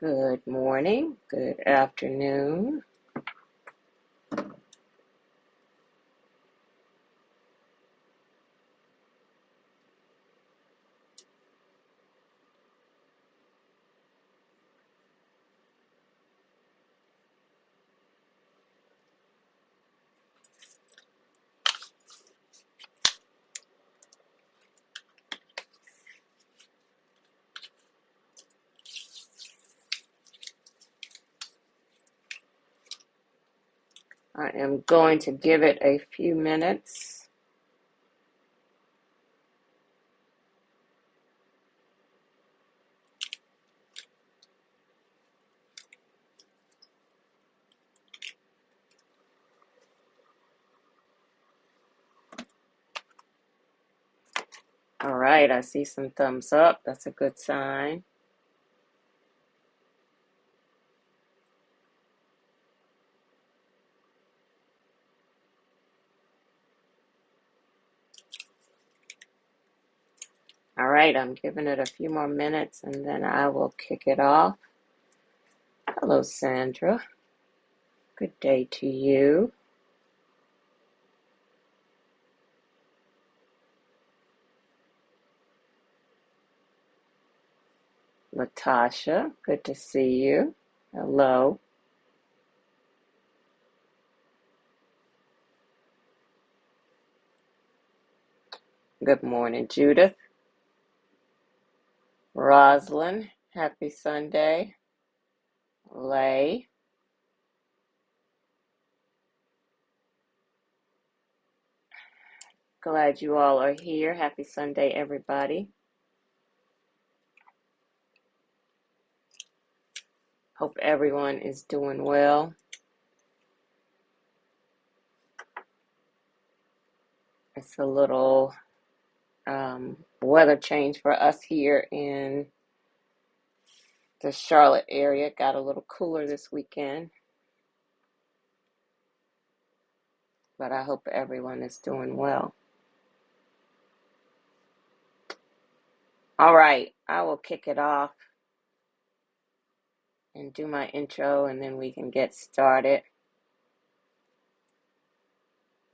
Good morning, good afternoon. I am going to give it a few minutes. All right, I see some thumbs up. That's a good sign. All right, I'm giving it a few more minutes and then I will kick it off. Hello, Sandra. Good day to you. Latasha, good to see you. Hello. Good morning, Judith. Roslyn, happy Sunday. Lay, glad you all are here. Happy Sunday, everybody. Hope everyone is doing well. It's a little weather change for us here in the Charlotte area. It got a little cooler this weekend, but I hope everyone is doing well. All right, I will kick it off and do my intro, and then we can get started.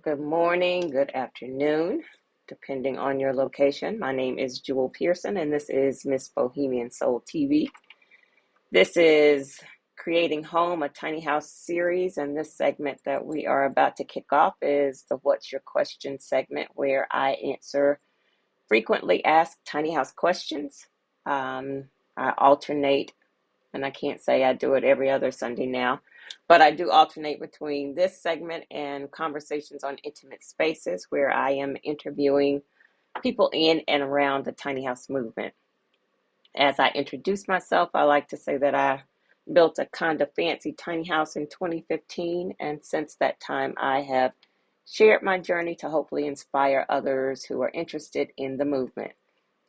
Good morning, good afternoon, depending on your location. My name is Jewel Pearson, and this is Miss Bohemian Soul TV. This is Creating Home, a tiny house series, and this segment that we are about to kick off is the What's Your Question segment, where I answer frequently asked tiny house questions. I alternate, and I can't say I do it every other Sunday now, but I do alternate between this segment and conversations on intimate spaces, where I am interviewing people in and around the tiny house movement. As I introduce myself, I like to say that I built a kind of fancy tiny house in 2015, and since that time I have shared my journey to hopefully inspire others who are interested in the movement.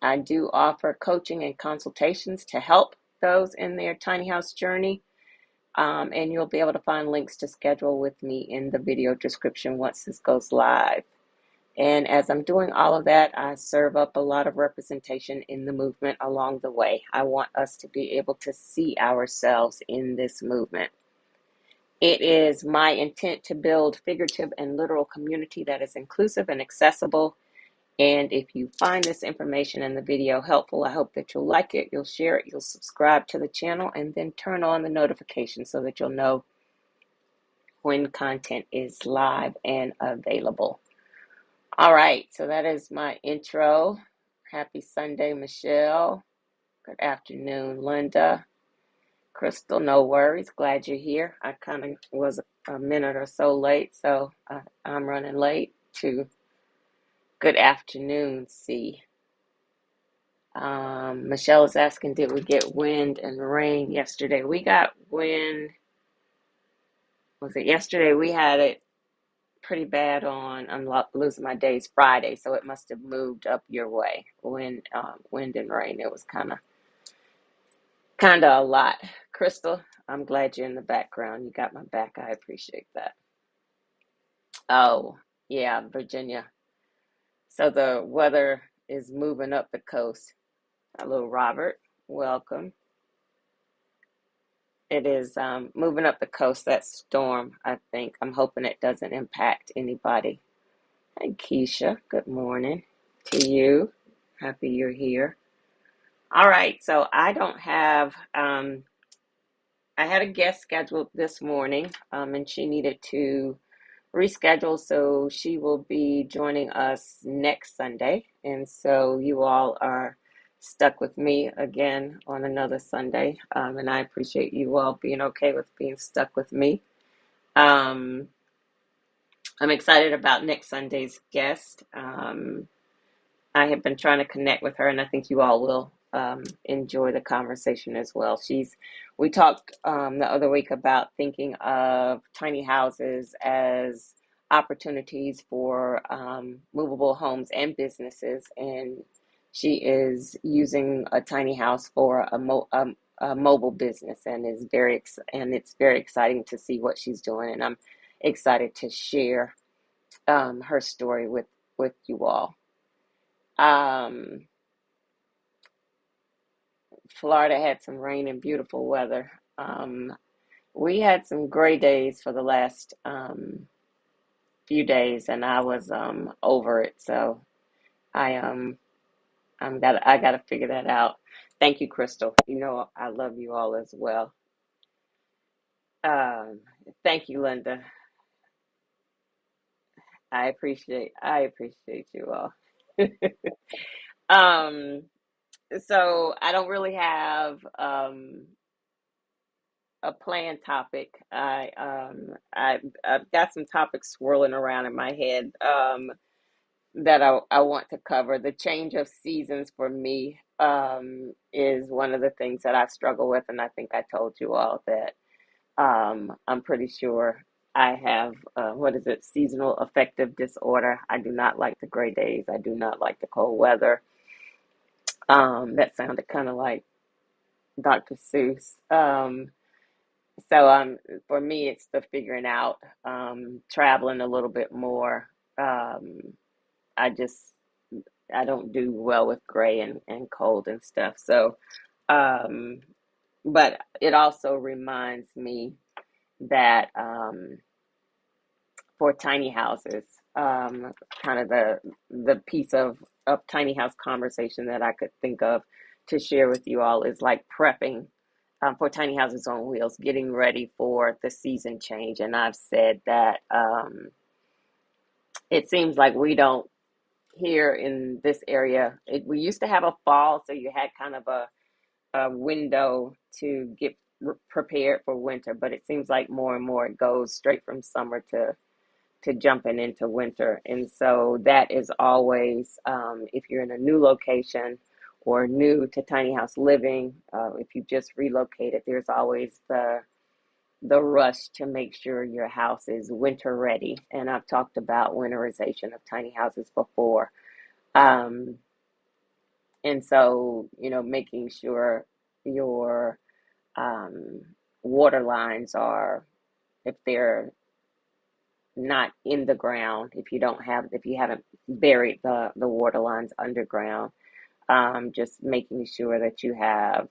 I do offer coaching and consultations to help those in their tiny house journey, and you'll be able to find links to schedule with me in the video description once this goes live. And as I'm doing all of that, I serve up a lot of representation in the movement along the way. I want us to be able to see ourselves in this movement. It is my intent to build figurative and literal community that is inclusive and accessible. And if you find this information in the video helpful, I hope that you'll like it, you'll share it, you'll subscribe to the channel, and then turn on the notifications so that you'll know when content is live and available. All right, so that is my intro. Happy Sunday, Michelle. Good afternoon, Linda. Crystal, no worries. Glad you're here. I kind of was a minute or so late, so I'm running late to good afternoon, C. Michelle is asking, did we get wind and rain yesterday? We got wind. Was it yesterday? We had it pretty bad on, I'm losing my days, Friday, so it must have moved up your way. Wind and rain. It was kind of a lot. Crystal, I'm glad you're in the background. You got my back. I appreciate that. Oh, yeah, Virginia. So the weather is moving up the coast. Hello, Robert. Welcome. It is moving up the coast, that storm, I think. I'm hoping it doesn't impact anybody. Hey, Keisha, good morning to you. Happy you're here. All right, so I had a guest scheduled this morning, and she needed to reschedule, so she will be joining us next Sunday. And so you all are stuck with me again on another Sunday, and I appreciate you all being okay with being stuck with me. Um, I'm excited about next Sunday's guest. I have been trying to connect with her, and I think you all will enjoy the conversation as well. We talked the other week about thinking of tiny houses as opportunities for movable homes and businesses, and she is using a tiny house for a mobile business, and it's very exciting to see what she's doing, and I'm excited to share her story with you all. Um, Florida had some rain and beautiful weather. We had some gray days for the last few days, and I was over it. So I I gotta figure that out. Thank you, Crystal. You know I love you all as well. Um, Thank you, Linda. I appreciate you all. Um, so I don't really have a planned topic. I've got some topics swirling around in my head that I want to cover. The change of seasons for me is one of the things that I struggle with, and I think I told you all that I'm pretty sure I have what is it, seasonal affective disorder. I do not like the gray days. I do not like the cold weather. That sounded kind of like Dr. Seuss. So for me, it's the figuring out, traveling a little bit more. Um, I just I don't do well with gray and cold and stuff. So, um, but it also reminds me that for tiny houses, kind of the piece of tiny house conversation that I could think of to share with you all is like prepping for tiny houses on wheels, getting ready for the season change. And I've said that it seems like we don't here in this area. We used to have a fall, so you had kind of a window to get prepared for winter, but it seems like more and more it goes straight from summer to jumping into winter. And so that is always, if you're in a new location or new to tiny house living, if you just relocated, there's always the rush to make sure your house is winter ready. And I've talked about winterization of tiny houses before. Um, and so, making sure your um, water lines are, if they're not in the ground, if you haven't buried the water lines underground, just making sure that you have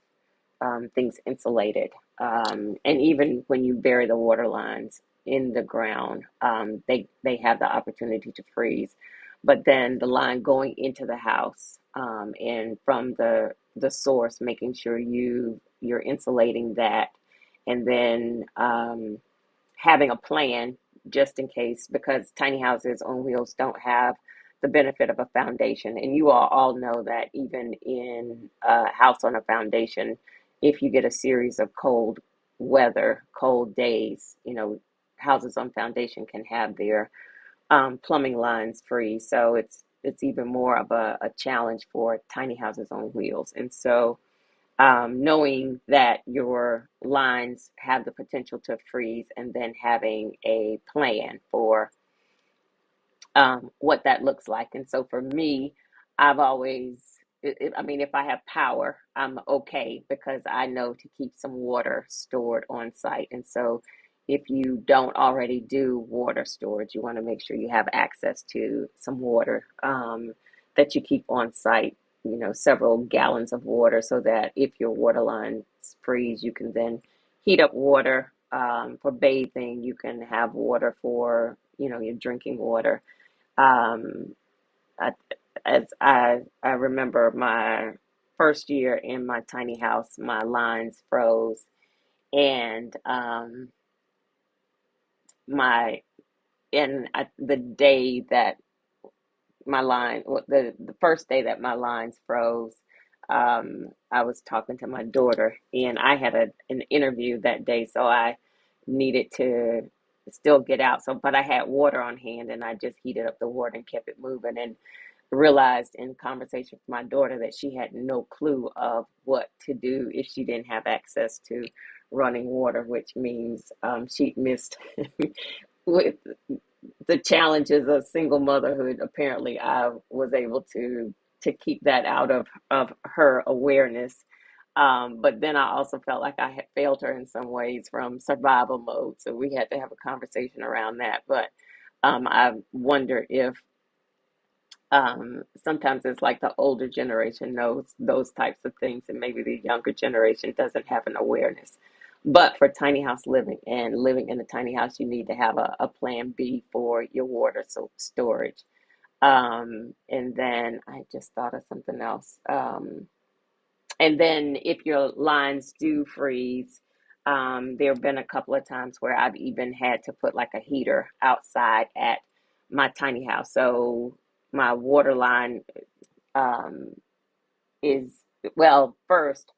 things insulated. And even when you bury the water lines in the ground, they have the opportunity to freeze. But then the line going into the house, and from the source, making sure you're insulating that, and then having a plan just in case, because tiny houses on wheels don't have the benefit of a foundation. And you all know that even in a house on a foundation, if you get a series of cold days, houses on foundation can have their plumbing lines freeze. So it's even more of a challenge for tiny houses on wheels. And so knowing that your lines have the potential to freeze, and then having a plan for what that looks like. And so for me, I've always, I mean, if I have power, I'm okay because I know to keep some water stored on site. And so if you don't already do water storage, you want to make sure you have access to some water that you keep on site, several gallons of water, so that if your water lines freeze, you can then heat up water for bathing. You can have water for, your drinking water. Um, I, I remember my first year in my tiny house, my lines froze, and my the day that the first day that my lines froze, I was talking to my daughter, and I had an interview that day, so I needed to still get out. So, but I had water on hand, and I just heated up the water and kept it moving, and realized in conversation with my daughter that she had no clue of what to do if she didn't have access to running water, which means she missed with the challenges of single motherhood. Apparently I was able to keep that out of her awareness. But then I also felt like I had failed her in some ways from survival mode, so we had to have a conversation around that. But I wonder if sometimes it's like the older generation knows those types of things, and maybe the younger generation doesn't have an awareness. But for tiny house living and living in a tiny house, you need to have a plan B for your water storage. And then I just thought of something else. And then if your lines do freeze, there have been a couple of times where I've even had to put like a heater outside at my tiny house. So my water line um, is, well, first,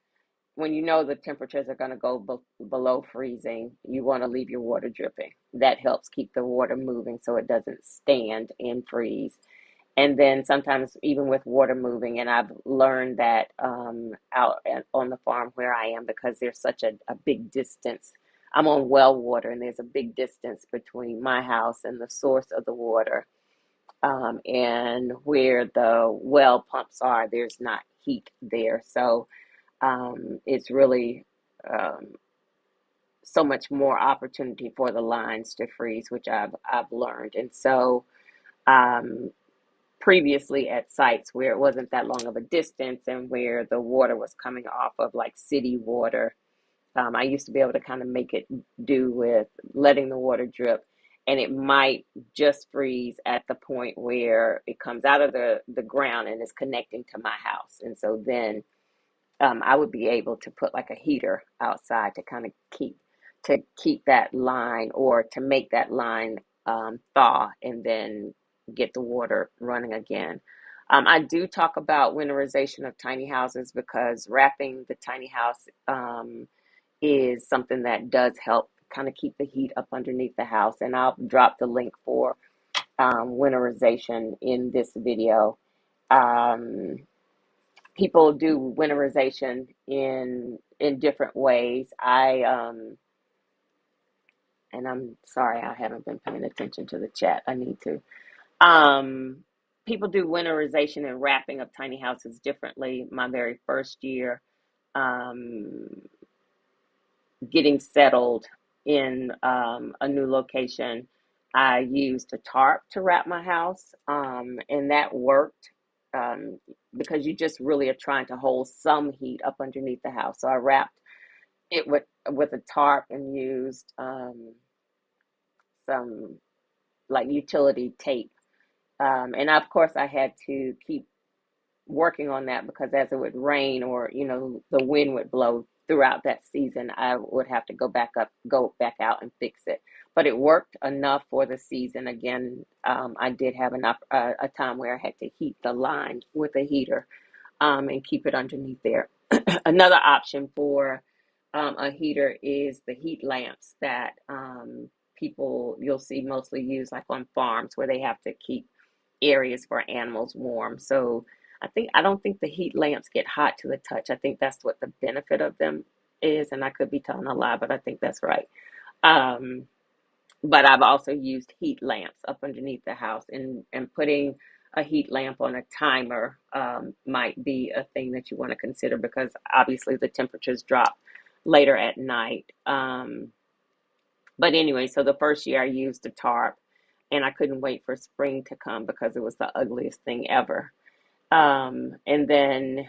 when you know the temperatures are going to go below freezing, you want to leave your water dripping. That helps keep the water moving so it doesn't stand and freeze. And then sometimes even with water moving, and I've learned that on the farm where I am, because there's such a big distance. I'm on well water, and there's a big distance between my house and the source of the water. And where the well pumps are, there's not heat there. So it's really um, so much more opportunity for the lines to freeze, which I've learned. And so um, previously at sites where it wasn't that long of a distance and where the water was coming off of like city water, I used to be able to kind of make it do with letting the water drip, and it might just freeze at the point where it comes out of the ground and is connecting to my house. And so then I would be able to put like a heater outside to kind of keep that line, or to make that line thaw, and then get the water running again. I do talk about winterization of tiny houses because wrapping the tiny house is something that does help kind of keep the heat up underneath the house. And I'll drop the link for winterization in this video. Um, People do winterization in different ways. And I'm sorry, I haven't been paying attention to the chat. I need to. Um, People do winterization and wrapping of tiny houses differently. My very first year, um, getting settled in a new location, I used a tarp to wrap my house, and that worked because you just really are trying to hold some heat up underneath the house. So I wrapped it with a tarp and used some like utility tape, and of course I had to keep working on that because as it would rain, or the wind would blow throughout that season, I would have to go back out and fix it. But it worked enough for the season. Again, I did have a time where I had to heat the line with a heater, and keep it underneath there. Another option for a heater is the heat lamps that people you'll see mostly use like on farms where they have to keep areas for animals warm. So I don't think the heat lamps get hot to the touch. I think that's what the benefit of them is, and I could be telling a lie, but I think that's right. Um, but I've also used heat lamps up underneath the house, and putting a heat lamp on a timer might be a thing that you want to consider because obviously the temperatures drop later at night. But anyway, so the first year I used a tarp, and I couldn't wait for spring to come because it was the ugliest thing ever. And then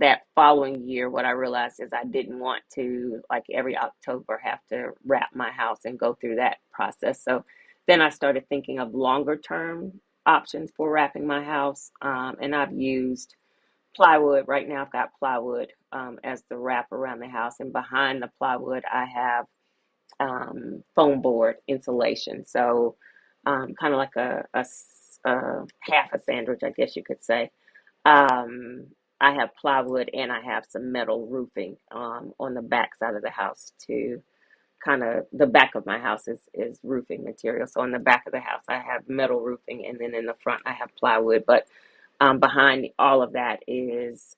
that following year, what I realized is I didn't want to, like every October, have to wrap my house and go through that process. So then I started thinking of longer term options for wrapping my house. And I've used plywood. Right now, I've got plywood as the wrap around the house. And behind the plywood, I have foam board insulation. So kind of like a half a sandwich, I guess you could say. um, I have plywood and I have some metal roofing on the back side of the house to kind of the back of my house is roofing material. So on the back of the house, I have metal roofing, and then in the front, I have plywood. But behind all of that is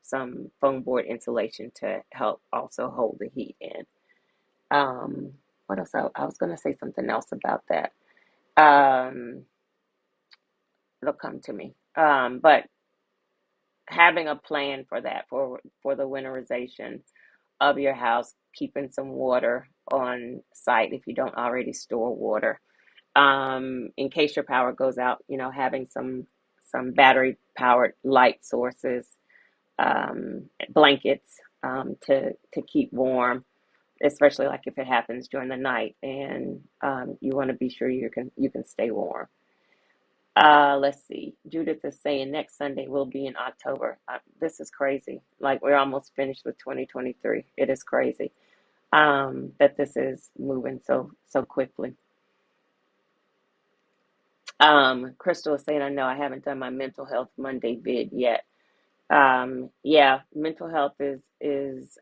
some foam board insulation to help also hold the heat in. Um, what else? I was going to say something else about that. Um, it'll come to me. But having a plan for that for the winterization of your house, keeping some water on site if you don't already store water. In case your power goes out, having some battery powered light sources, blankets to keep warm, especially like if it happens during the night and you want to be sure you can stay warm. Let's see. Judith is saying next Sunday will be in October. This is crazy. Like we're almost finished with 2023. It is crazy that this is moving so quickly. Crystal is saying, I know I haven't done my mental health Monday vid yet. Yeah, mental health is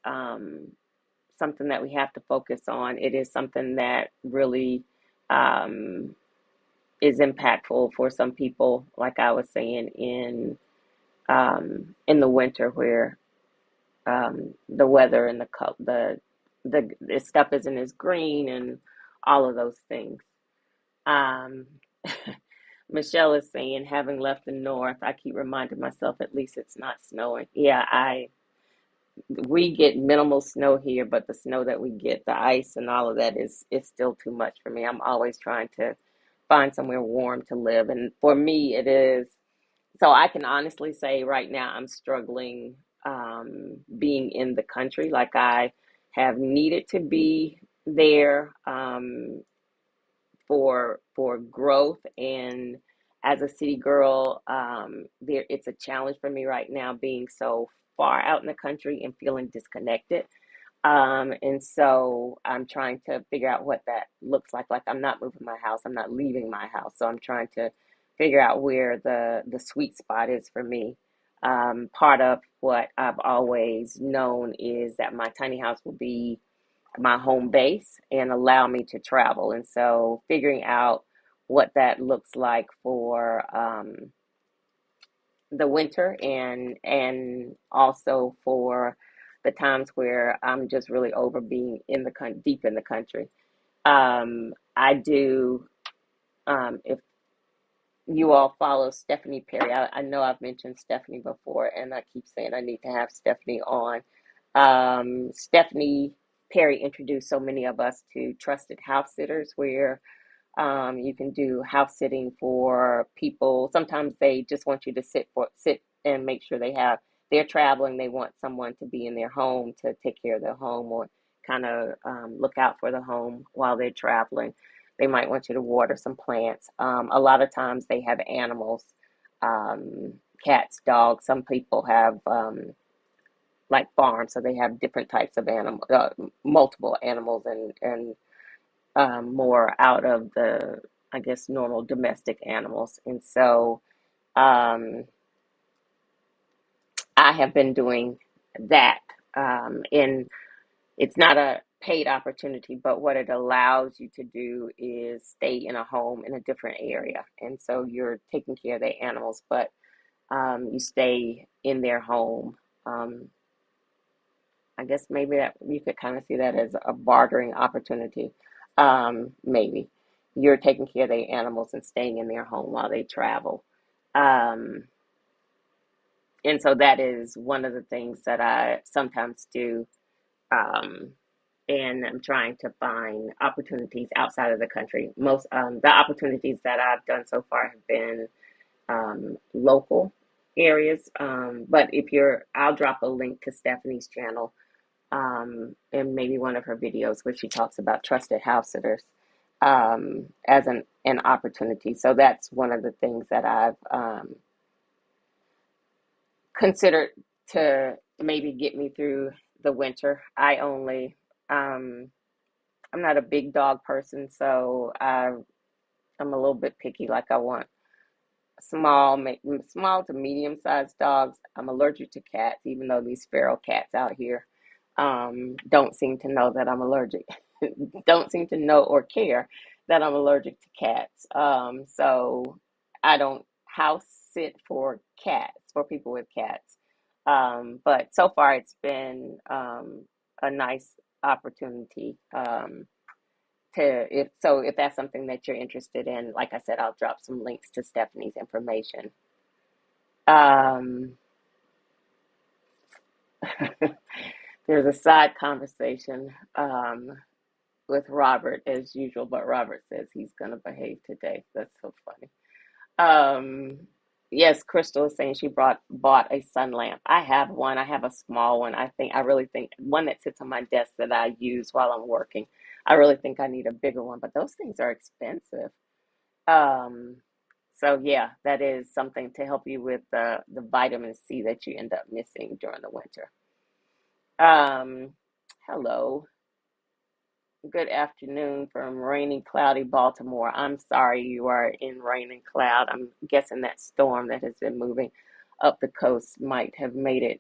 something that we have to focus on. It is something that really um, is impactful for some people, like I was saying in the winter where the weather and the stuff isn't as green and all of those things. Um, Michelle is saying, having left the north, I keep reminding myself at least it's not snowing. Yeah, we get minimal snow here, but the snow that we get, the ice and all of that is still too much for me. I'm always trying to find somewhere warm to live, and for me, it is. So I can honestly say right now I'm struggling being in the country. Like I have needed to be there for growth, and as a city girl, there it's a challenge for me right now being so far out in the country and feeling disconnected. And so I'm trying to figure out what that looks like. Like I'm not moving my house, I'm not leaving my house. So I'm trying to figure out where the sweet spot is for me. Part of what I've always known is that my tiny house will be my home base and allow me to travel. And so figuring out what that looks like for the winter and also for the times where I'm just really over being in the deep in the country. I do. If you all follow Stephanie Perry, I know I've mentioned Stephanie before, and I keep saying I need to have Stephanie on. Stephanie Perry introduced so many of us to trusted house sitters, where you can do house sitting for people. Sometimes they just want you to sit and make sure they're traveling. They want someone to be in their home to take care of their home or kind of look out for the home while they're traveling. They might want you to water some plants. A lot of times they have animals, um, cats, dogs. Some people have like farms, so they have different types of multiple animals and more out of the, I guess, normal domestic animals. And so um, I have been doing that. And it's not a paid opportunity, but what it allows you to do is stay in a home in a different area. And so you're taking care of the animals, but you stay in their home. Um, I guess maybe that you could kind of see that as a bartering opportunity. Maybe you're taking care of the animals and staying in their home while they travel. Um, and so that is one of the things that I sometimes do. Um, and I'm trying to find opportunities outside of the country. Most the opportunities that I've done so far have been local. areas. But I'll drop a link to Stephanie's channel, and maybe one of her videos where she talks about trusted house sitters, as an opportunity. So that's one of the things that I've considered to maybe get me through the winter. I'm not a big dog person, so I'm a little bit picky. Like I want small to medium sized dogs. I'm allergic to cats, even though these feral cats out here don't seem to know that I'm allergic. Don't seem to know or care that I'm allergic to cats. So I don't house sit for cats, for people with cats. But so far it's been a nice opportunity. If that's something that you're interested in, like I said, I'll drop some links to Stephanie's information. Um, there's a side conversation with Robert as usual, but Robert says he's gonna behave today. That's so funny. Um, yes, Crystal is saying she bought a sun lamp. I have one. I have a small one. I really think one that sits on my desk that I use while I'm working. I really think I need a bigger one, but those things are expensive. Um, so yeah, that is something to help you with the vitamin C that you end up missing during the winter. Um, hello. Good afternoon from rainy, cloudy Baltimore. I'm sorry you are in rain and cloud. I'm guessing that storm that has been moving up the coast might have made it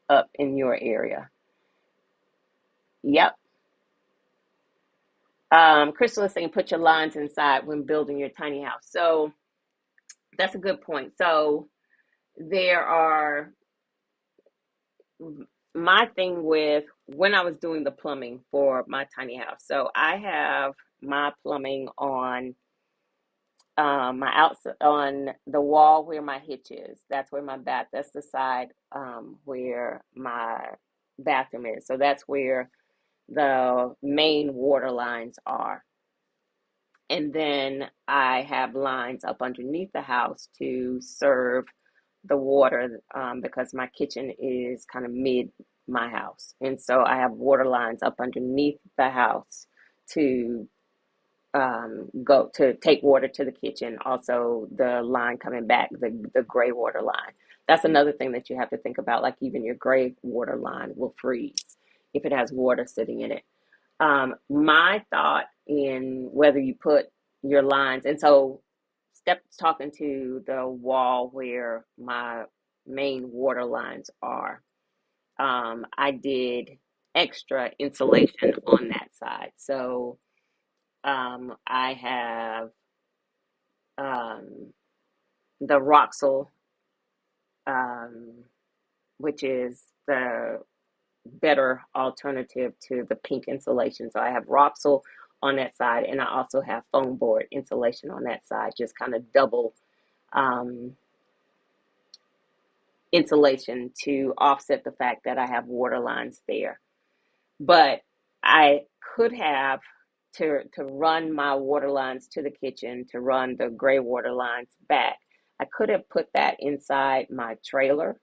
up in your area. Yep. Crystal is saying put your lines inside when building your tiny house. So that's a good point. So there are my thing with when I was doing the plumbing for my tiny house. So I have my plumbing on my outside on the wall where my hitch is. That's where my bath. That's the side where my bathroom is. So that's where the main water lines are. And then I have lines up underneath the house to serve the water because my kitchen is kind of mid my house. And so I have water lines up underneath the house to go to take water to the kitchen. Also, the line coming back, the gray water line. That's another thing that you have to think about. Like even your gray water line will freeze if it has water sitting in it. My thought in whether you put your lines, and so Steps talking to the wall where my main water lines are. I did extra insulation on that side. So I have um, the Roxel, um, which is the better alternative to the pink insulation. So I have Roxel on that side, and I also have foam board insulation on that side, just kind of double um, insulation to offset the fact that I have water lines there. But I could have to run my water lines to the kitchen, to run the gray water lines back. I could have put that inside my trailer,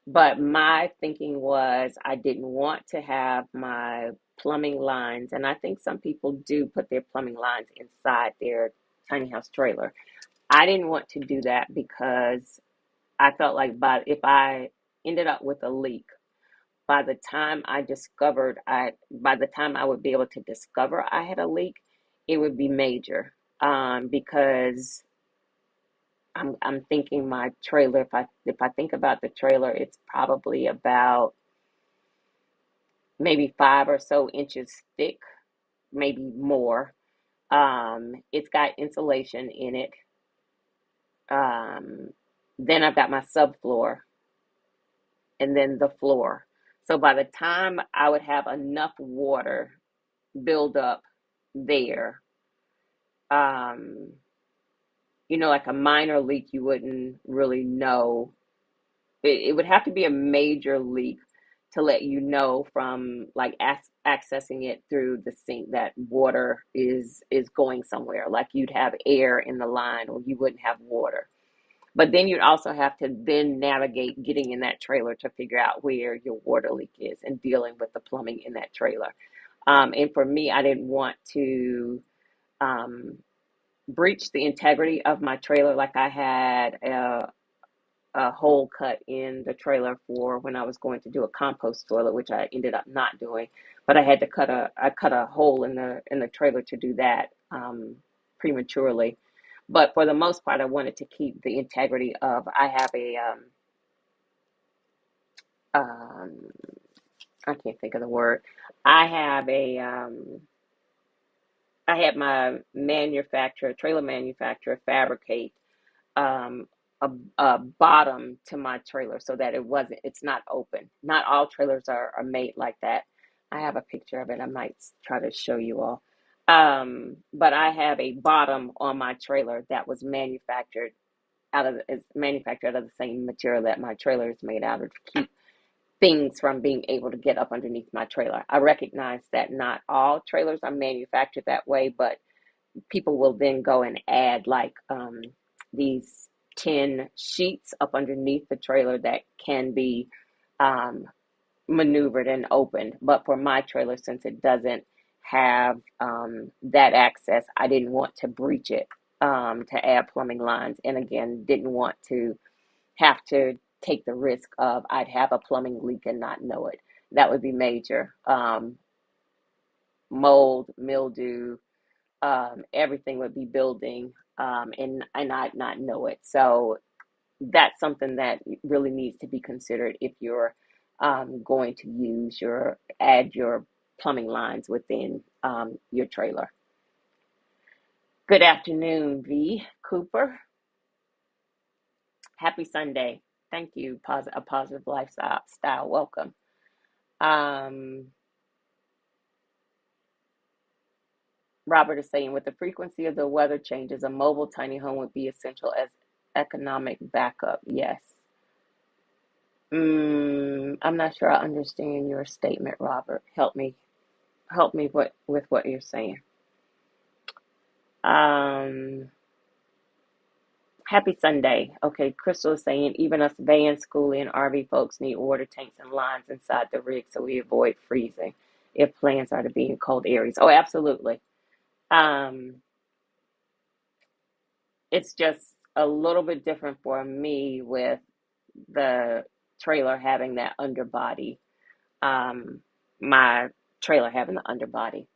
but my thinking was I didn't want to have my plumbing lines, and I think some people do put their plumbing lines inside their tiny house trailer. I didn't want to do that because I felt like if I ended up with a leak, by the time I would be able to discover I had a leak, it would be major. Because I'm thinking my trailer, if I think about the trailer, it's probably about maybe 5 or so inches thick, maybe more. It's got insulation in it. Um, then I've got my subfloor and then the floor. So by the time I would have enough water build up there, um, like a minor leak, you wouldn't really know. It would have to be a major leak to let you know from like accessing it through the sink that water is going somewhere. Like you'd have air in the line, or you wouldn't have water. But then you'd also have to then navigate getting in that trailer to figure out where your water leak is and dealing with the plumbing in that trailer. And for me, I didn't want to um, breach the integrity of my trailer. Like I had a hole cut in the trailer for when I was going to do a compost toilet, which I ended up not doing. But I had to cut a hole in the trailer to do that prematurely. But for the most part, I wanted to keep the integrity of. I have a um, I can't think of the word. I have a I had my trailer manufacturer, fabricate um, a bottom to my trailer so that it's not open. Not all trailers are made like that. I have a picture of it. I might try to show you all. But I have a bottom on my trailer that was manufactured out of the same material that my trailer is made out of to keep things from being able to get up underneath my trailer. I recognize that not all trailers are manufactured that way, but people will then go and add like these tin sheets up underneath the trailer that can be um, maneuvered and opened. But for my trailer, since it doesn't have that access, I didn't want to breach it to add plumbing lines. And again, didn't want to have to take the risk of I'd have a plumbing leak and not know it. That would be major. Mold, mildew, everything would be building, and I'd not know it. So that's something that really needs to be considered if you're going to add your plumbing lines within your trailer. Good afternoon, V. Cooper. Happy Sunday. Thank you. A positive lifestyle. Welcome. Um, Robert is saying, with the frequency of the weather changes, a mobile tiny home would be essential as economic backup. Yes. I'm not sure I understand your statement, Robert. Help me with what you're saying. Um, Happy Sunday. Okay, Crystal is saying, even us van, schoolie, and RV folks need water tanks and lines inside the rig so we avoid freezing if plans are to be in cold areas. Oh, absolutely. Um, it's just a little bit different for me with the trailer having that underbody. Um, my trailer having the underbody.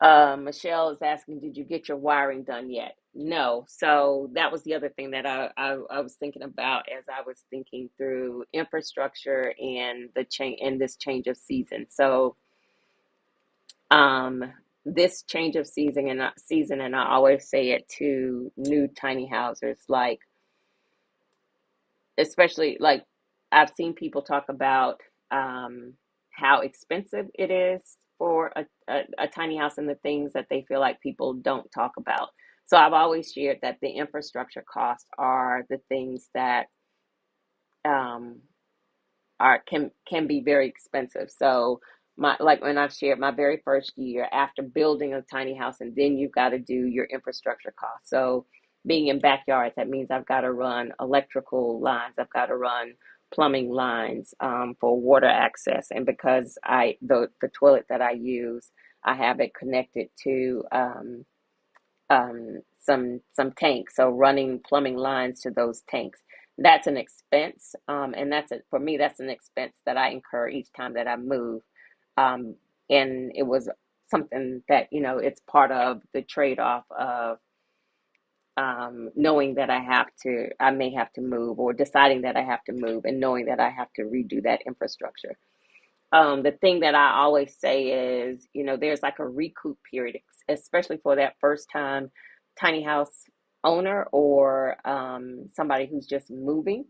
Michelle is asking, did you get your wiring done yet? No. So that was the other thing that I was thinking about as I was thinking through infrastructure and the change and this change of season. So um, this change of season, and I always say it to new tiny houses, like especially like I've seen people talk about how expensive it is for a tiny house and the things that they feel like people don't talk about. So I've always shared that the infrastructure costs are the things that um, are can be very expensive. So my like when I've shared my very first year after building a tiny house, and then you've got to do your infrastructure costs. So being in backyards, that means I've got to run electrical lines, I've got to run plumbing lines for water access, and because the toilet that I use, I have it connected to some tanks. So running plumbing lines to those tanks, that's an expense, and for me that's an expense that I incur each time that I move. Um, and it was something that it's part of the trade-off of knowing that I may have to move, or deciding that I have to move, and knowing that I have to redo that infrastructure. The thing that I always say is, there's like a recoup period, especially for that first time tiny house owner, or somebody who's just moving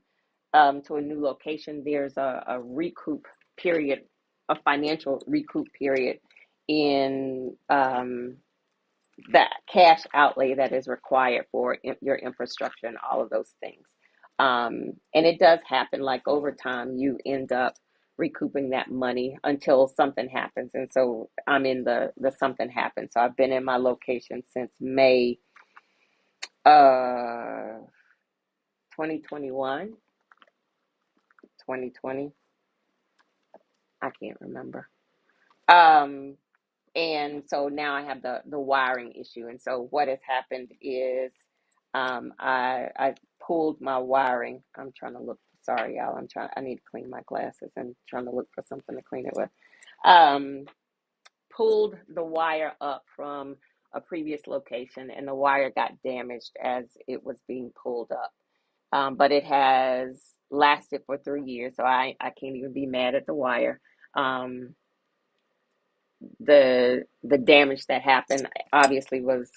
to a new location. There's a recoup period, a financial recoup period in that cash outlay that is required for your infrastructure and all of those things. And it does happen, like over time, you end up recouping that money until something happens. And so I'm in the something happens. So I've been in my location since May uh 2021, 2020. I can't remember. Um, and so now I have the wiring issue. And so what has happened is I pulled my wiring. I'm trying to look. Sorry, y'all. I need to clean my glasses and trying to look for something to clean it with. Um, Pulled the wire up from a previous location, and the wire got damaged as it was being pulled up. But it has lasted for 3 years, so I can't even be mad at the wire. Um, the damage that happened obviously was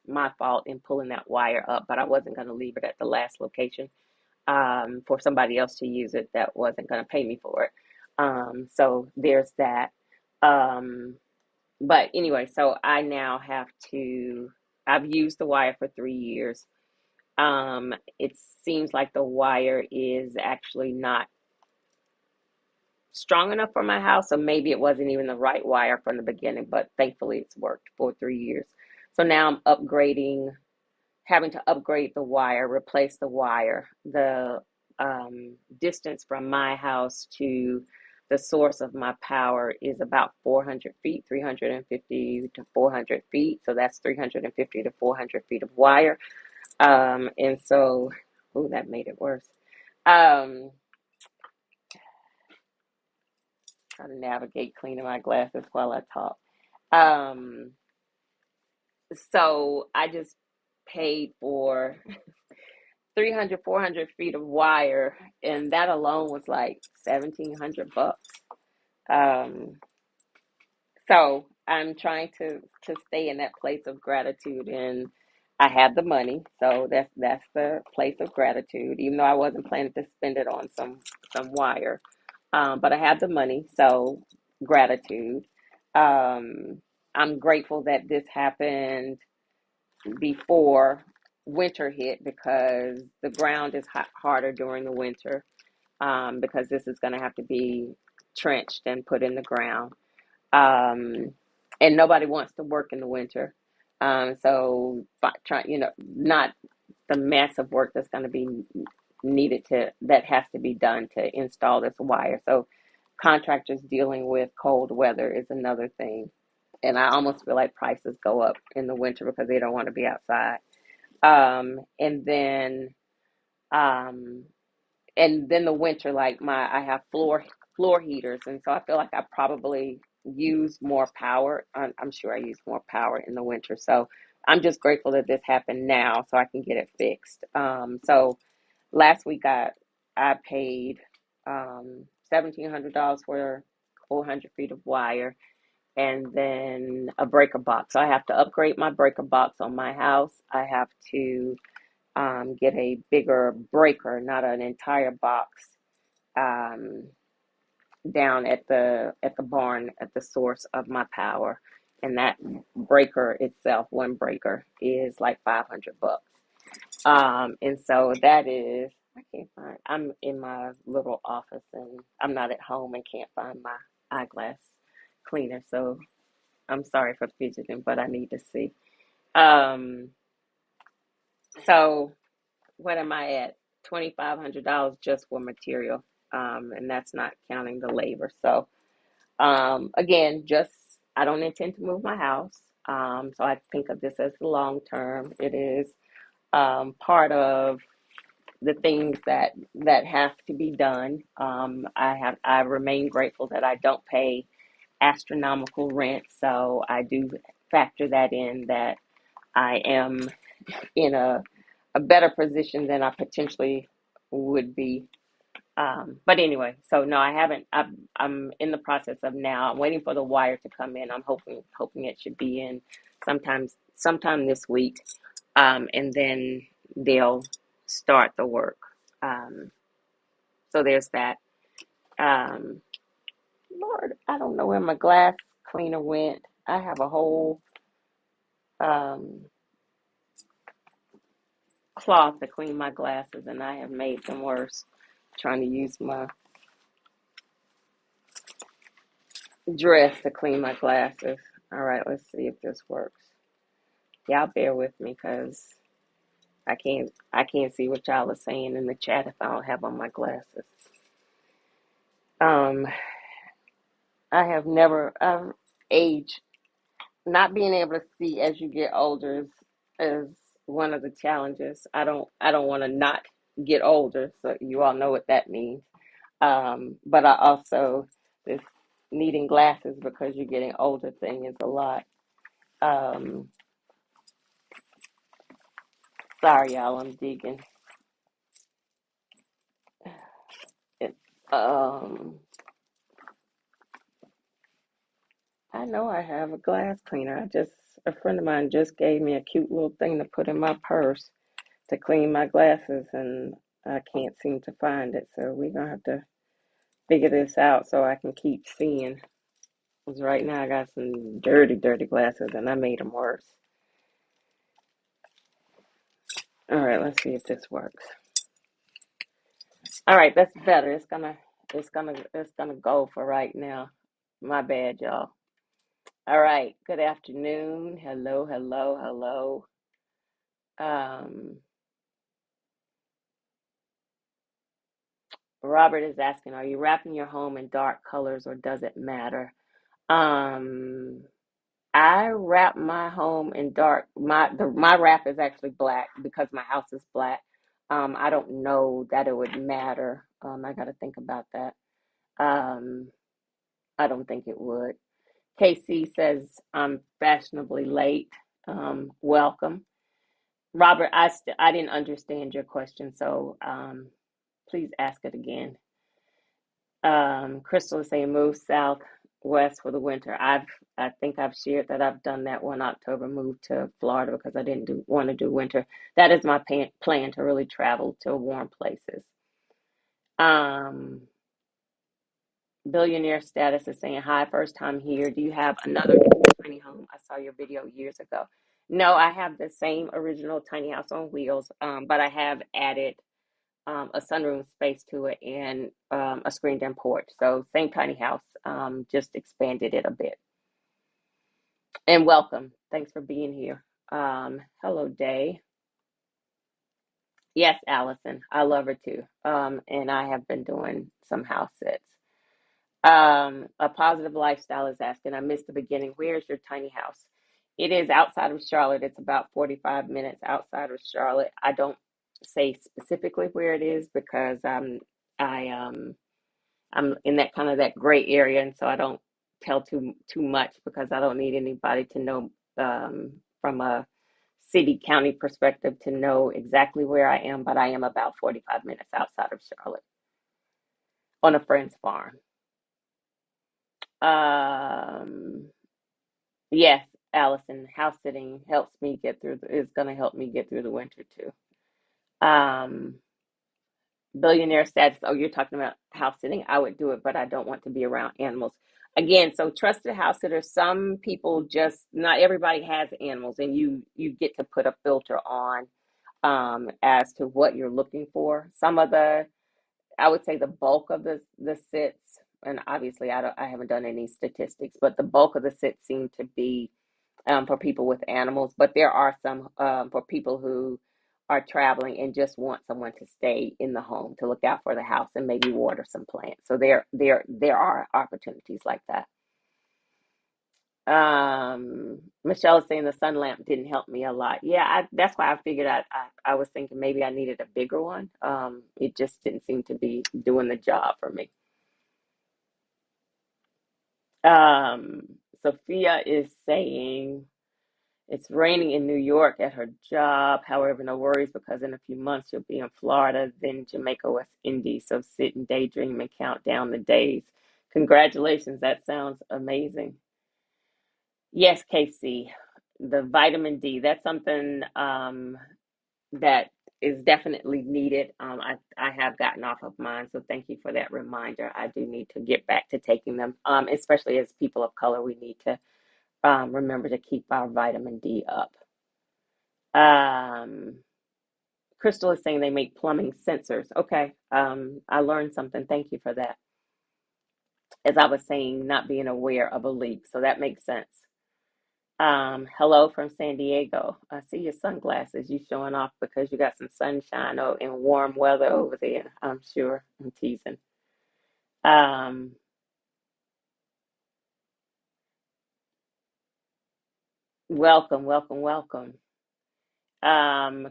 my fault in pulling that wire up, but I wasn't going to leave it at the last location for somebody else to use it that wasn't going to pay me for it. So there's that. Um, but anyway, so I now have to. I've used the wire for 3 years. It seems like the wire is actually not strong enough for my house, so maybe it wasn't even the right wire from the beginning, but thankfully it's worked for 3 years. So now I'm having to upgrade the wire, replace the wire. The distance from my house to the source of my power is about 400 feet, 350 to 400 feet. So that's 350 to 400 feet of wire. And so, oh, that made it worse. Um, Trying to navigate cleaning my glasses while I talk. Um, so I just paid for 300, 400 feet of wire, and that alone was like $1,700. Um, so I'm trying to stay in that place of gratitude, and I have the money, so that's the place of gratitude. Even though I wasn't planning to spend it on some wire, but I have the money, so gratitude. Um, I'm grateful that this happened before winter hit because the ground is harder during the winter because this is going to have to be trenched and put in the ground. Um, and nobody wants to work in the winter. So, not the massive work that's going to be that has to be done to install this wire. So, contractors dealing with cold weather is another thing. And I almost feel like prices go up in the winter because they don't want to be outside. And then um, the winter, like I have floor heaters, and so I feel like I probably use more power. I'm sure I use more power in the winter. So I'm just grateful that this happened now, so I can get it fixed. So last week I paid $1,700 for 400 feet of wire, and then a breaker box. So I have to upgrade my breaker box on my house. I have to get a bigger breaker, not an entire box, um, down at the barn at the source of my power, and that breaker itself, one breaker, is like $500. And so that is. I can't find. I'm in my little office, and I'm not at home and can't find my eyeglass cleaner. So I'm sorry for fidgeting, but I need to see. Um, so what am I at? $2,500 just for material, and that's not counting the labor. So again, just I don't intend to move my house. So I think of this as the long term. It is part of the things that have to be done. I remain grateful that I don't pay astronomical rent, so I do factor that in, that I am in a better position than I potentially would be. But anyway, so no, I haven't. I'm in the process of now. I'm waiting for the wire to come in. I'm hoping it should be in sometime this week, and then they'll start the work. Um, so there's that. Um, Lord, I don't know where my glass cleaner went. I have a whole um, cloth to clean my glasses, and I have made them worse trying to use my dress to clean my glasses. All right, let's see if this works. Y'all bear with me because I can't see what y'all are saying in the chat if I don't have on my glasses. Um, I have never age not being able to see as you get older is one of the challenges. I don't want to not get older, so you all know what that means. But I also this needing glasses because you're getting older thing is a lot. Um, Sorry, y'all, I'm digging. It, um, I know I have a glass cleaner. A friend of mine just gave me a cute little thing to put in my purse to clean my glasses, and I can't seem to find it. So we're gonna have to figure this out so I can keep seeing. Because right now I got some dirty, dirty glasses, and I made them worse. All right, let's see if this works. All right, that's better. It's gonna go for right now. My bad, y'all. All right. Good afternoon. Hello, hello, hello. Um, Robert is asking, are you wrapping your home in dark colors or does it matter? Um, I wrap my home in dark. My wrap is actually black because my house is black. I don't know that it would matter. I got to think about that. Um, I don't think it would. KC says I'm fashionably late. Welcome. Robert, I didn't understand your question, so please ask it again. Crystal is saying move southwest for the winter. I think I've shared that I've done that one October move to Florida because I didn't want to do winter. That is my plan to really travel to warm places. Um, Billionaire status is saying hi, first time here. Do you have another tiny home? I saw your video years ago. No, I have the same original tiny house on wheels, but I have added a sunroom space to it and a screened in porch. So same tiny house, just expanded it a bit. And welcome. Thanks for being here. Hello, Day. Yes, Allison. I love her too. And I have been doing some house sits. A positive lifestyle is asking, I missed the beginning. Where is your tiny house? It is outside of Charlotte. It's about 45 minutes outside of Charlotte. I don't say specifically where it is because I'm in that kind of that gray area, and so I don't tell too much because I don't need anybody to know from a city county perspective to know exactly where I am. But I am about 45 minutes outside of Charlotte on a friend's farm. Um, yes, Allison, house sitting helps me get through. Is going to help me get through the winter too. Um, Billionaire status. Oh, you're talking about house sitting. I would do it, but I don't want to be around animals. Again, so trusted house sitters. Some people just not everybody has animals, and you get to put a filter on as to what you're looking for. Some of the I would say the bulk of the sits, and obviously I haven't done any statistics, but the bulk of the sits seem to be for people with animals, but there are some for people who are traveling and just want someone to stay in the home to look out for the house and maybe water some plants. So there are opportunities like that. Michelle is saying the sun lamp didn't help me a lot. Yeah, that's why I figured I was thinking maybe I needed a bigger one. It just didn't seem to be doing the job for me. Um, Sophia is saying it's raining in New York at her job. However, no worries because in a few months you'll be in Florida, then Jamaica, West Indies. So sit and daydream and count down the days. Congratulations. That sounds amazing. Yes, Casey, the vitamin D, that's something that is definitely needed. I have gotten off of mine, so thank you for that reminder. I do need to get back to taking them, especially as people of color. We need to remember to keep our vitamin D up. Um, Crystal is saying they make plumbing sensors. Okay, I learned something. Thank you for that. As I was saying, not being aware of a leak, so that makes sense. Hello from San Diego. I see your sunglasses. You showing off because you got some sunshine and warm weather over there. I'm sure. I'm teasing. Um, welcome, welcome, welcome.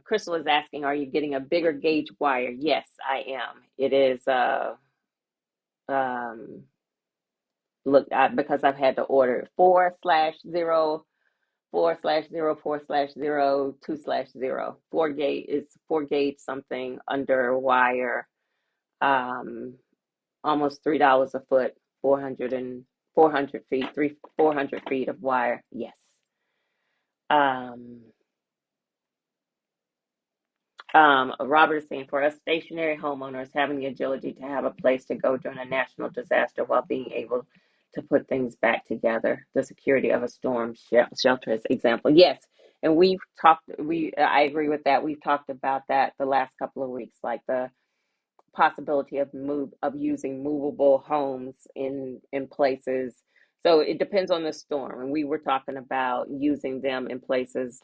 Crystal is asking, are you getting a bigger gauge wire? Yes, I am. It is um because I've had to order 4/0, 4/0, 4/0, 2/0. 4 gauge is 4 gauge something under wire. Um, Almost $3 a foot, 400 feet, 400 feet of wire. Yes. Um, Robert is saying for us stationary homeowners, having the agility to have a place to go during a national disaster while being able to put things back together, the security of a storm shelter is example. Yes, and we've talked. I agree with that. We've talked about that the last couple of weeks, like the possibility of using movable homes in places. So it depends on the storm, and we were talking about using them in places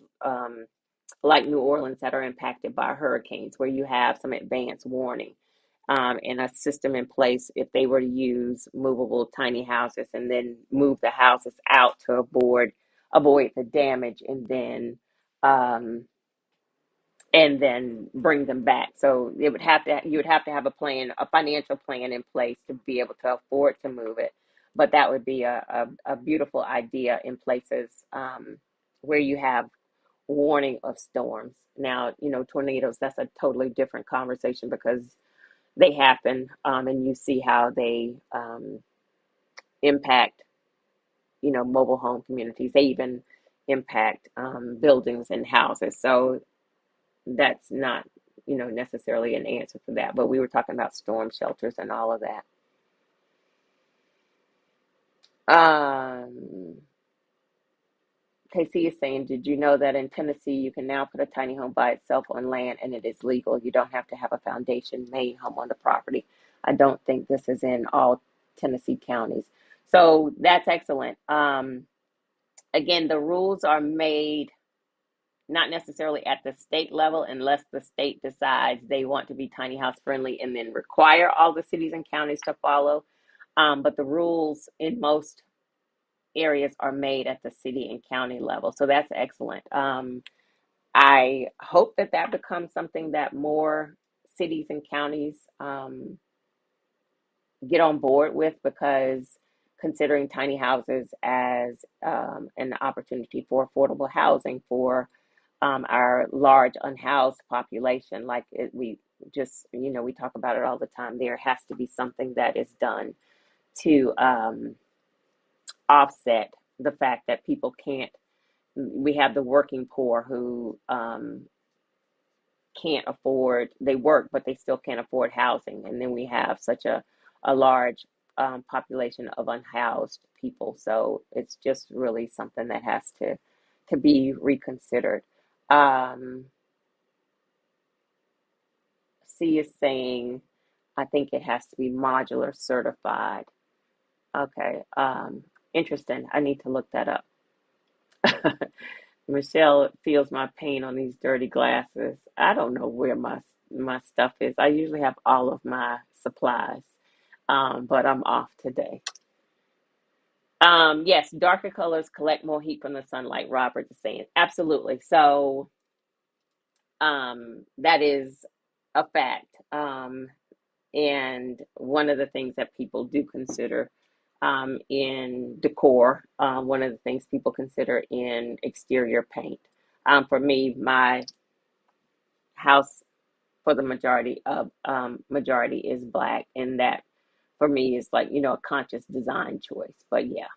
like New Orleans that are impacted by hurricanes, where you have some advance warning and a system in place if they were to use movable tiny houses and then move the houses out to avoid the damage um, and then bring them back. So you would have to have a financial plan in place to be able to afford to move it. But that would be a beautiful idea in places where you have warning of storms. Now, tornadoes, that's a totally different conversation because they happen, and you see how they impact, mobile home communities. They even impact buildings and houses. So that's not, necessarily an answer for that. But we were talking about storm shelters and all of that. Um, KC is saying, did you know that in Tennessee you can now put a tiny home by itself on land and it is legal? You don't have to have a foundation main home on the property. I don't think this is in all Tennessee counties. So that's excellent. Again, the rules are made not necessarily at the state level unless the state decides they want to be tiny house friendly and then require all the cities and counties to follow. But the rules in most areas are made at the city and county level. So that's excellent. I hope that becomes something that more cities and counties get on board with, because considering tiny houses as an opportunity for affordable housing for our large unhoused population, we just, we talk about it all the time. There has to be something that is done to offset the fact that people can't. We have the working poor who can't afford, they work, but they still can't afford housing. And then we have such a large population of unhoused people. So it's just really something that has to be reconsidered. Um, C is saying, I think it has to be modular certified. Okay. Interesting. I need to look that up. Michelle feels my pain on these dirty glasses. I don't know where my stuff is. I usually have all of my supplies, but I'm off today. Yes, darker colors collect more heat from the sunlight. Robert is saying absolutely. So that is a fact. And one of the things that people do consider in decor, one of the things people consider in exterior paint. For me, my house for the majority is black, and that for me is like, a conscious design choice. But yeah,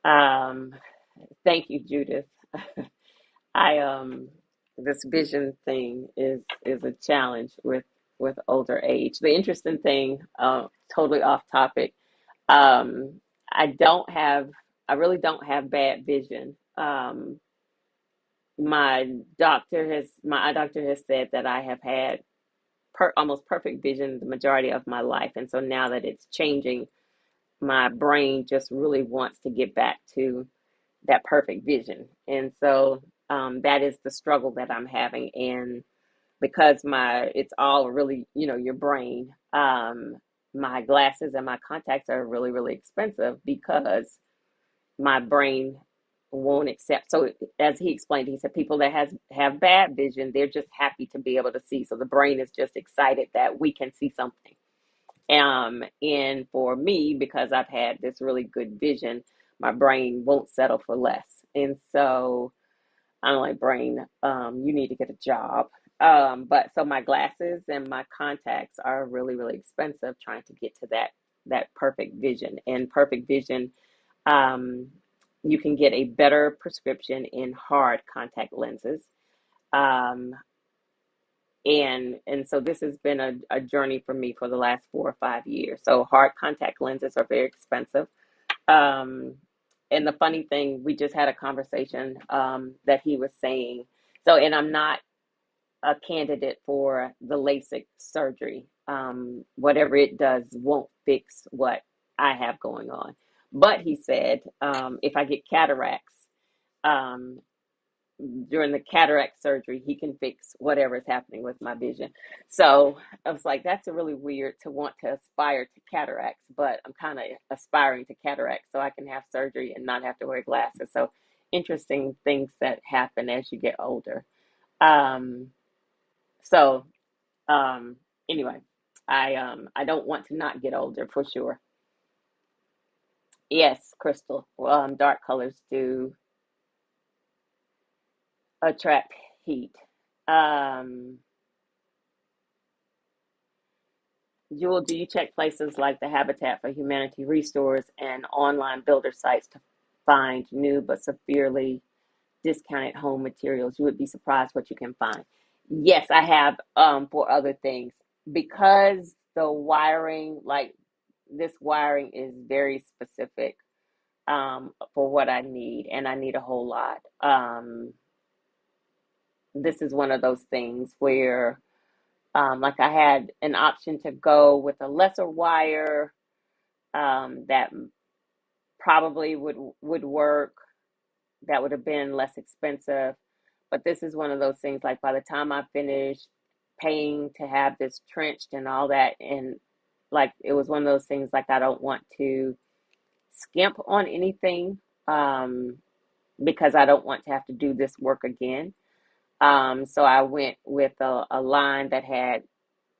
um, thank you, Judith. I This vision thing is a challenge with older age. The interesting thing, totally off topic, um, I don't have, I really don't have bad vision. My eye doctor has said that I have had almost perfect vision the majority of my life, and so now that it's changing, my brain just really wants to get back to that perfect vision. And so that is the struggle that I'm having. And because it's all really, your brain, my glasses and my contacts are really, really expensive because my brain won't accept. So as he explained, he said people that have bad vision, they're just happy to be able to see. So the brain is just excited that we can see something. And for me, because I've had this really good vision, my brain won't settle for less. And so I'm like, brain, you need to get a job. But so my glasses and my contacts are really, really expensive trying to get to that perfect vision. And perfect vision, um, you can get a better prescription in hard contact lenses. Um, and so this has been a journey for me for the last 4 or 5 years. So hard contact lenses are very expensive. Um, and the funny thing, we just had a conversation that he was saying. So, and I'm not a candidate for the LASIK surgery. Whatever it does won't fix what I have going on. But he said, if I get cataracts, um, during the cataract surgery, he can fix whatever is happening with my vision. So I was like, that's a really weird to want to aspire to cataracts, but I'm kind of aspiring to cataracts so I can have surgery and not have to wear glasses. So interesting things that happen as you get older. Um, so um, anyway, I don't want to not get older for sure. Yes, Crystal. Dark colors do attract heat. Um, Jewel, do you check places like the Habitat for Humanity restores and online builder sites to find new but severely discounted home materials? You would be surprised what you can find. Yes, I have for other things because the wiring, like this wiring, is very specific for what I need, and I need a whole lot. This is one of those things where, like, I had an option to go with a lesser wire that probably would work. That would have been less expensive. But this is one of those things like by the time I finished paying to have this trenched and all that, and like it was one of those things like I don't want to skimp on anything because I don't want to have to do this work again. So I went with a line that had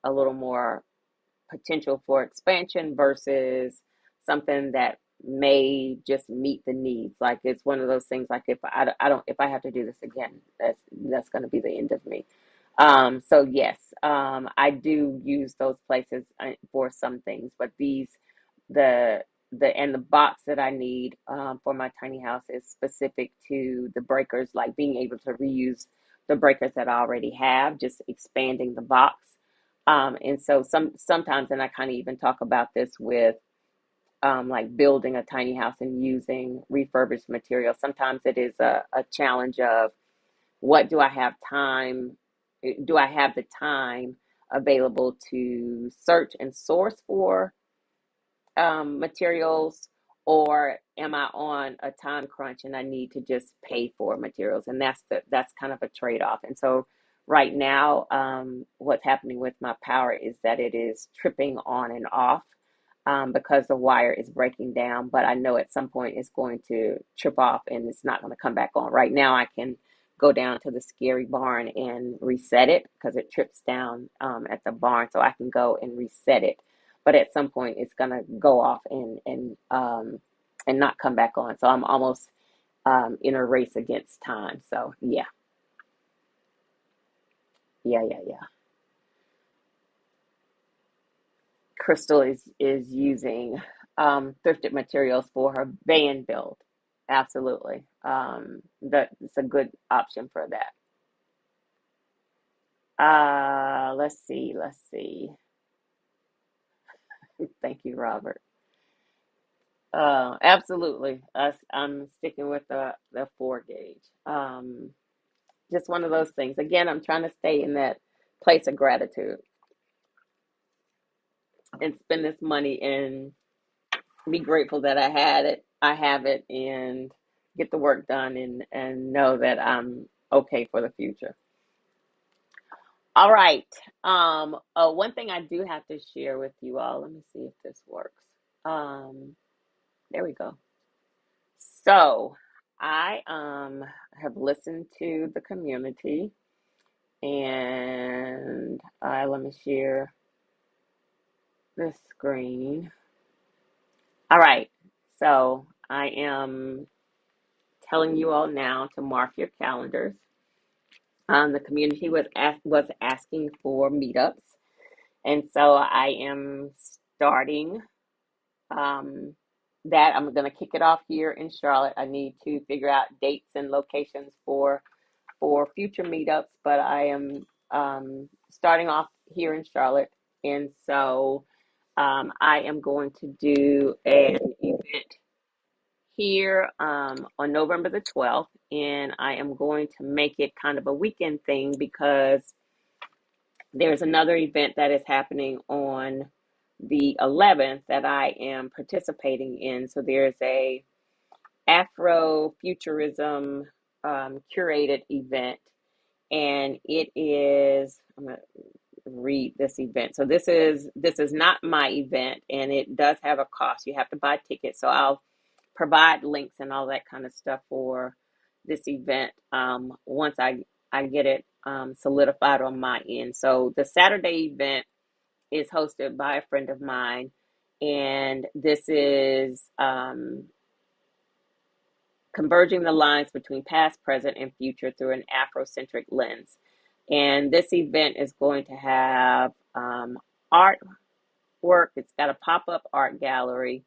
a little more potential for expansion versus something that may just meet the needs. Like it's one of those things. Like I don't if I have to do this again, that's going to be the end of me. So yes, I do use those places for some things, but the the box that I need for my tiny house is specific to the breakers, like being able to reuse the breakers that I already have, just expanding the box. And so sometimes, and I kind of even talk about this with like building a tiny house and using refurbished material. Sometimes it is a challenge of what do I have time? Do I have the time available to search and source for materials, or am I on a time crunch and I need to just pay for materials? And that's kind of a trade-off. And so right now, what's happening with my power is that it is tripping on and off because the wire is breaking down. But I know at some point it's going to trip off and it's not going to come back on. Right now, I can go down to the scary barn and reset it because it trips down at the barn, so I can go and reset it, but at some point it's gonna go off and not come back on. So I'm almost in a race against time. So yeah, yeah. Crystal is using thrifted materials for her van build. Absolutely, that's a good option for that. Let's see. Thank you, Robert. Absolutely. I'm sticking with the 4 gauge. Just one of those things. Again, I'm trying to stay in that place of gratitude and spend this money in be grateful that I had it. I have it, and get the work done, and know that I'm okay for the future. All right. One thing I do have to share with you all. Let me see if this works. Um, there we go. So I have listened to the community, and let me share this screen. All right. So I am telling you all now to mark your calendars. The community was asking for meetups, and so I am starting um, that. I'm going to kick it off here in Charlotte. I need to figure out dates and locations for future meetups, but I am starting off here in Charlotte, and so I am going to do an event here on November the 12th, and I am going to make it kind of a weekend thing because there's another event that is happening on the 11th that I am participating in. So there's a Afrofuturism curated event, and it is, I'm going to read this event. So this is not my event, and it does have a cost. You have to buy tickets. So I'll provide links and all that kind of stuff for this event once I get it solidified on my end. So the Saturday event is hosted by a friend of mine, and this is converging the lines between past, present, and future through an Afrocentric lens. And this event is going to have artwork. It's got a pop-up art gallery,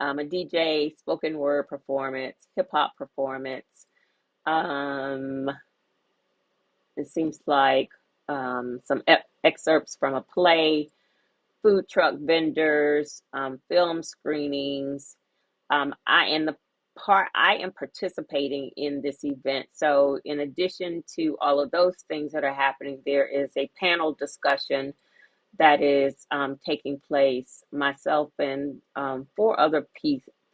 a DJ, spoken word performance, hip hop performance. Um, it seems like some excerpts from a play, food truck vendors, film screenings. I am participating in this event. So, in addition to all of those things that are happening, there is a panel discussion that is taking place. Myself and four other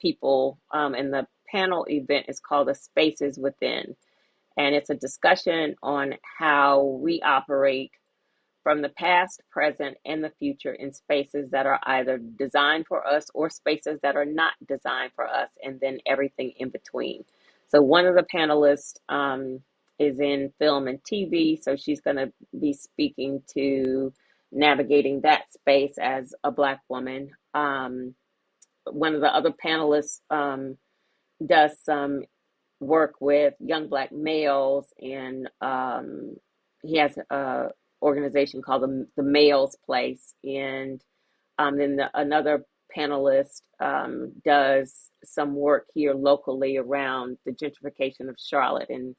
people, and the panel event is called "The Spaces Within," and it's a discussion on how we operate from the past, present, and the future in spaces that are either designed for us or spaces that are not designed for us, and then everything in between. So, one of the panelists is in film and TV, so she's going to be speaking to navigating that space as a Black woman. One of the other panelists does some work with young Black males, and he has a organization called the Males Place, and then another panelist does some work here locally around the gentrification of Charlotte, and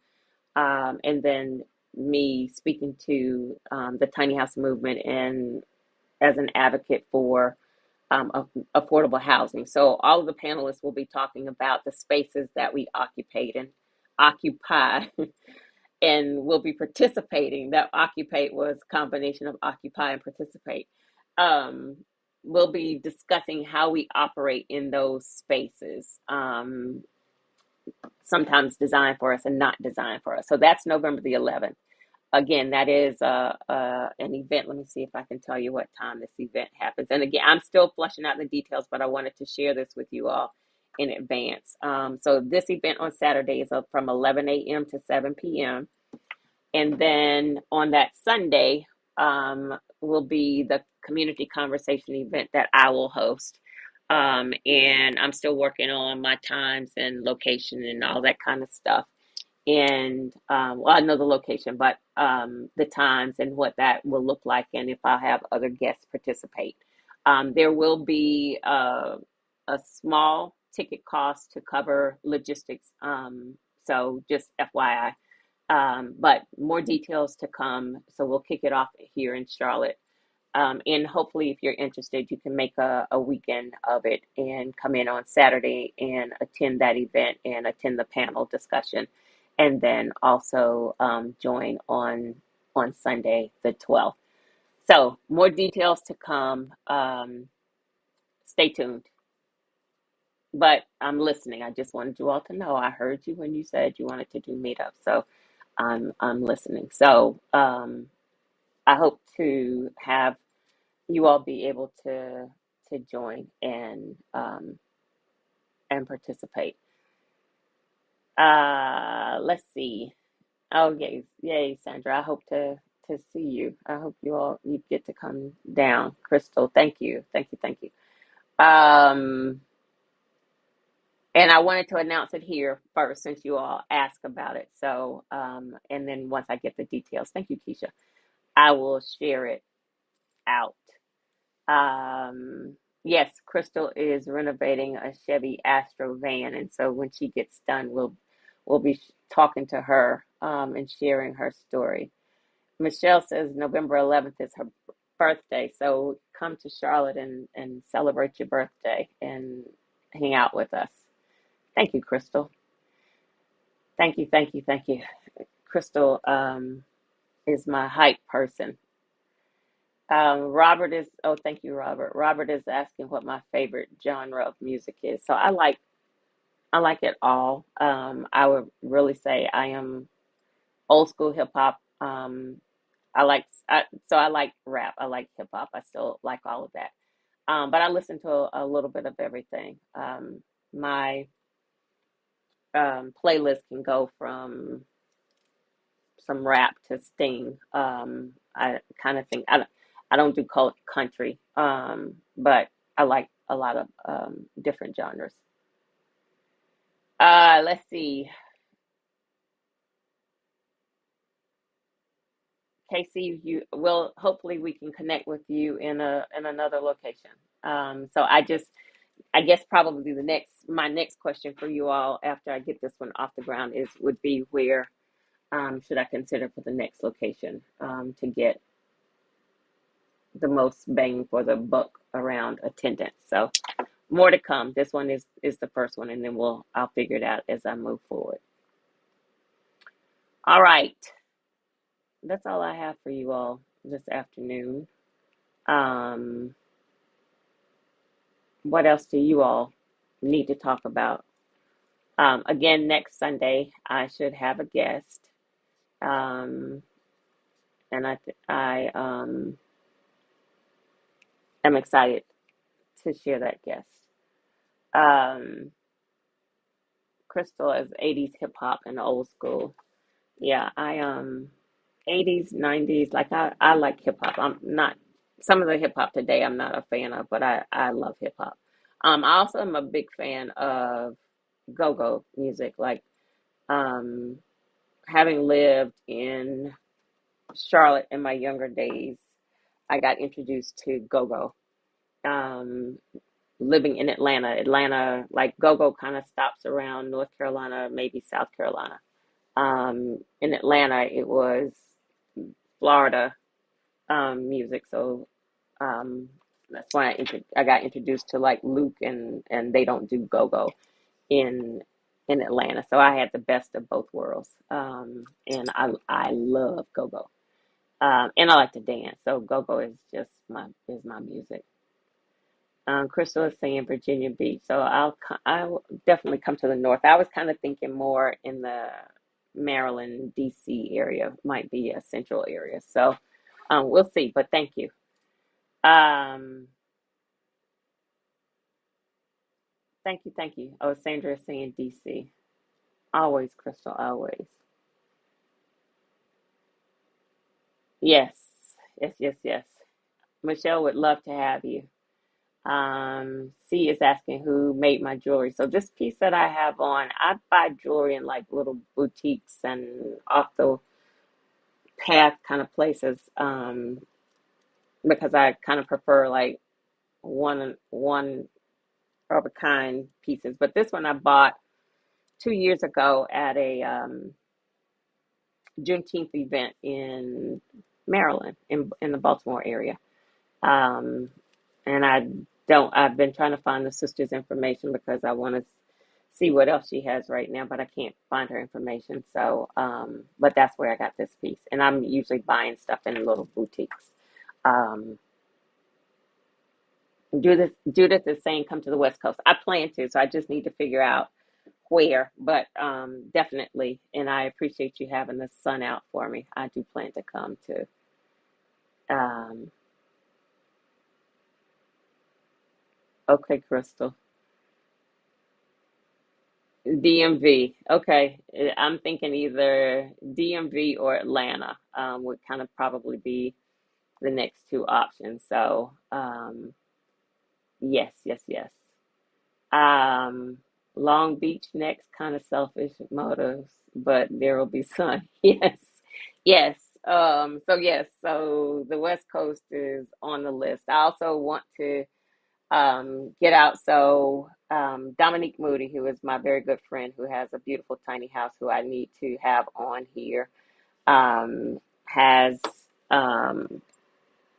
then me speaking to the tiny house movement and as an advocate for affordable housing. So all of the panelists will be talking about the spaces that we occupy, and will be participating. That occupate was a combination of occupy and participate. Um, we'll be discussing how we operate in those spaces. Sometimes designed for us and not designed for us. So that's November the 11th. Again, that is an event. Let me see if I can tell you what time this event happens. And again, I'm still fleshing out the details, but I wanted to share this with you all in advance. So this event on Saturday is up from 11 a.m. to 7 p.m. And then on that Sunday will be the community conversation event that I will host. And I'm still working on my times and location and all that kind of stuff. And well, I know the location, but the times and what that will look like, and if I have other guests participate. There will be a small ticket cost to cover logistics. So just FYI. But more details to come. So we'll kick it off here in Charlotte. And hopefully, if you're interested, you can make a weekend of it and come in on Saturday and attend that event and attend the panel discussion, and then also join on Sunday the 12th. So more details to come. Stay tuned. but I'm listening. I just wanted you all to know I heard you when you said you wanted to do meetups. So I'm listening. So I hope to have you all be able to join and participate. Let's see. Oh, yay, yay, Sandra. I hope to see you. I hope you get to come down. Crystal, thank you. Thank you, thank you. Um, and I wanted to announce it here first since you all asked about it. So, and then once I get the details, thank you, Keisha. I will share it out. Um, yes, Crystal is renovating a Chevy Astro van, and so when she gets done, we'll be talking to her and sharing her story. Michelle says November 11th is her birthday, so come to Charlotte and celebrate your birthday and hang out with us. Thank you, Crystal. Thank you, thank you, thank you. Crystal is my hype person. Robert is, oh, thank you, Robert. Robert is asking what my favorite genre of music is. So I like it all. I would really say I am old school hip hop. So I like rap. I like hip hop. I still like all of that. But I listen to a little bit of everything. My playlist can go from some rap to Sting. I kind of think I don't do country, but I like a lot of different genres. Let's see, Casey. You will hopefully we can connect with you in another location. So I guess probably my next question for you all after I get this one off the ground is would be where should I consider for the next location to get the most bang for the buck around attendance. So more to come. This one is the first one, and then I'll figure it out as I move forward. All right, that's all I have for you all this afternoon. Um, what else do you all need to talk about? Again, next Sunday I should have a guest, um, and I am excited to share that guest. Um, Crystal is 80s hip hop and old school. Yeah, I 80s, 90s, like I like hip hop. I'm not some of the hip hop today I'm not a fan of, but I love hip hop. I also am a big fan of go-go music. Like um having lived in Charlotte in my younger days, I got introduced to go-go. Um Living in Atlanta, like go-go kind of stops around North Carolina, maybe South Carolina. In Atlanta, it was Florida music. So that's why I got introduced to like Luke and they don't do go-go in Atlanta. So I had the best of both worlds. And I love go-go. And I like to dance. So go-go is just my music. Crystal is saying Virginia Beach. So I'll definitely come to the north. I was kind of thinking more in the Maryland, DC area might be a central area. So we'll see. But thank you. Um, Thank you, thank you. Oh, Sandra is saying DC. Always, Crystal, always. Yes, yes, yes, yes. Michelle would love to have you. C is asking who made my jewelry. So this piece that I have on, I buy jewelry in like little boutiques and off the path kind of places. Because I kind of prefer like one of a kind pieces. But this one I bought 2 years ago at a Juneteenth event in Maryland, in the Baltimore area. Um, and I've been trying to find the sister's information because I want to see what else she has right now, but I can't find her information. So, but that's where I got this piece. And I'm usually buying stuff in little boutiques. Um, Judith is saying come to the West Coast. I plan to, so I just need to figure out where, but definitely. And I appreciate you having the sun out for me. I do plan to come to. Um, okay, Crystal. DMV. Okay, I'm thinking either DMV or Atlanta would kind of probably be the next two options. So yes, yes, yes. Um, Long Beach next, kind of selfish motives, but there will be sun. Yes, yes. So yes, so the West Coast is on the list. I also want to get out. So Dominique Moody, who is my very good friend, who has a beautiful tiny house, who I need to have on here, has um,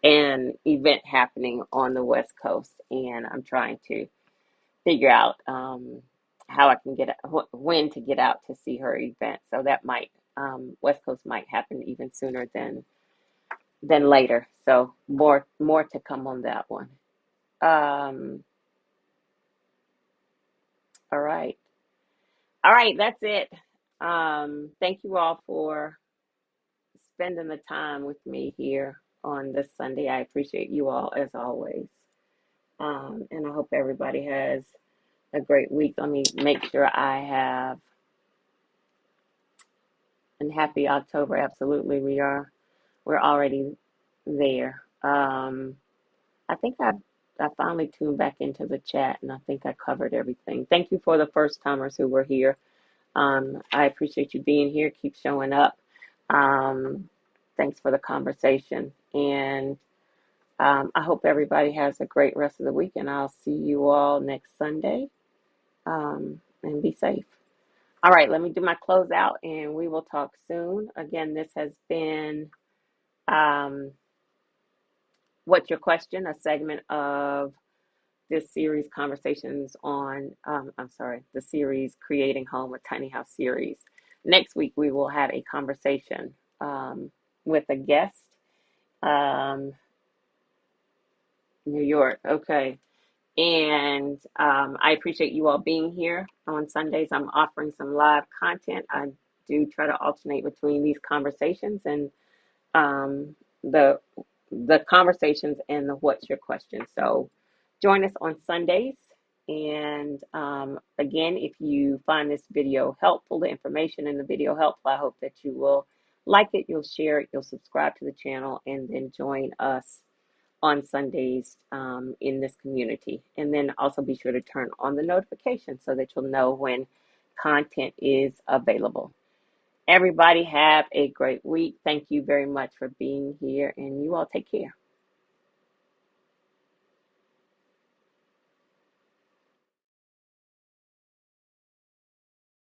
an event happening on the West Coast, and I'm trying to figure out how I can get when to get out to see her event. So that might West Coast might happen even sooner than later. So more to come on that one. Um, all right, all right, that's it. Thank you all for spending the time with me here on this Sunday. I appreciate you all as always, and I hope everybody has a great week. Let me make sure I have. And happy October. Absolutely, we are. We're already there. I think I finally tuned back into the chat, and I think I covered everything. Thank you for the first timers who were here. I appreciate you being here. Keep showing up. Um, Thanks for the conversation, and I hope everybody has a great rest of the week. And I'll see you all next Sunday. And be safe. All right, let me do my closeout, and we will talk soon. Again, this has been um, What's Your Question? A segment of this series, Conversations on, I'm sorry, the series Creating Home, a Tiny House series. Next week, we will have a conversation with a guest. Um, New York, okay. And I appreciate you all being here on Sundays. I'm offering some live content. I do try to alternate between these conversations and um, the conversations and the what's your question. So join us on Sundays. And again, if you find this video helpful, the information in the video helpful, I hope that you will like it, you'll share it, you'll subscribe to the channel, and then join us on Sundays in this community. And then also be sure to turn on the notifications so that you'll know when content is available. Everybody have a great week. Thank you very much for being here, and you all take care.